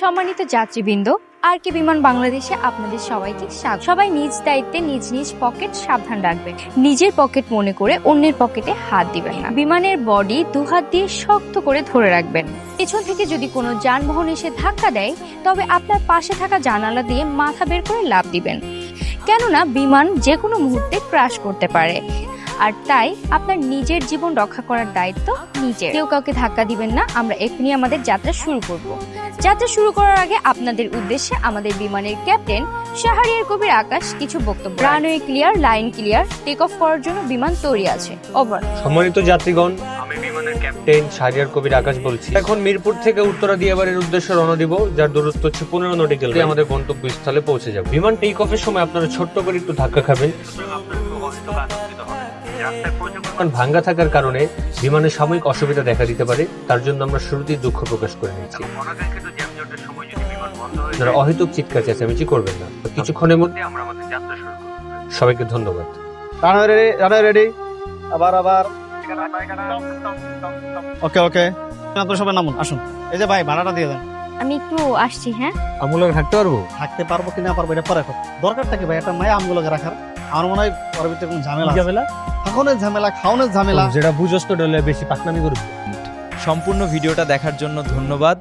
সম্মানিত যাত্রীবৃন্দ, আরকে বিমান বাংলাদেশে আপনাদের সবাইকে স্বাগত। সবাই নিজ দায়িত্বে নিজ নিজ পকেট সাবধান রাখবেন। নিজের পকেট মনে করে অন্যের পকেটে হাত দিবেন না। বিমানের বডি দুহাত দিয়ে শক্ত করে ধরে রাখবেন। পেছন থেকে যদি কোনো যানবাহন এসে ধাক্কা দেয়, তবে আপনার পাশে থাকা জানালা দিয়ে মাথা বের করে লাফ দিবেন, কেননা বিমান যে কোনো মুহূর্তে ক্র্যাশ করতে পারে। আর তাই আপনার নিজের জীবন রক্ষা করার দায়িত্ব নিজের। কেউ কাউকে ধাক্কা দিবেন না। আমরা এখনই আমাদের যাত্রা শুরু করব। যাত্রা শুরু করার আগে আপনাদের উদ্দেশ্যে আমাদের বিমানের ক্যাপ্টেন শাহরিয়ার কবির আকাশ কিছু বক্তব্য। Runway clear, line clear, take off করার জন্য বিমান তৈরি আছে। ওভার। সম্মানিত যাত্রীগণ, আমি বিমানের ক্যাপ্টেন শাহরিয়ার কবির আকাশ বলছি। এখন মিরপুর থেকে উত্তরা দিয়াবাড়ির উদ্দেশ্যে রওনা দিব, যার দূরত্ব হচ্ছে 15 নটিক্যাল। আমাদের গন্তব্যস্থলে পৌঁছে যাব। বিমান টেক অফের সময় আপনারা ছোট্ট করে একটু ধাক্কা খাবেন। ভাঙ্গা থাকার কারণে বিমানের সাময়িক অসুবিধা দেখা দিতে পারে, তার জন্য আমরা শুরুতেই দুঃখ প্রকাশ করে নিচ্ছি। যারা অহেতুক চিৎকার চেঁচামেচি করবেন না। কিছুক্ষণের মধ্যে আমরা আমাদের যাত্রা শুরু করব। সবাইকে ধন্যবাদ। Runway ready. আবার ওকে ওকে, আপনারা সবাই নামুন, আসুন। এই যে ভাই, ভাড়াটা দিয়ে দেন। আমি একটু আসছি। হ্যাঁ, আমগুলোকে থাকতে পারবো? থাকতে পারবো কি না পারবো এটা পরে কথা। দরকারটা কি ভাই, একটা মায়া আমগুলোকে রাখার? আমার মনে হয় ওর ভিতরে কোনো ঝামেলা আছে। থাকুনের ঝামেলা, খাওয়ানোর ঝামেলা। যেটা বুঝস্ত ডলে বেশি পাকনামি করবে। সম্পূর্ণ ভিডিওটা দেখার জন্য ধন্যবাদ।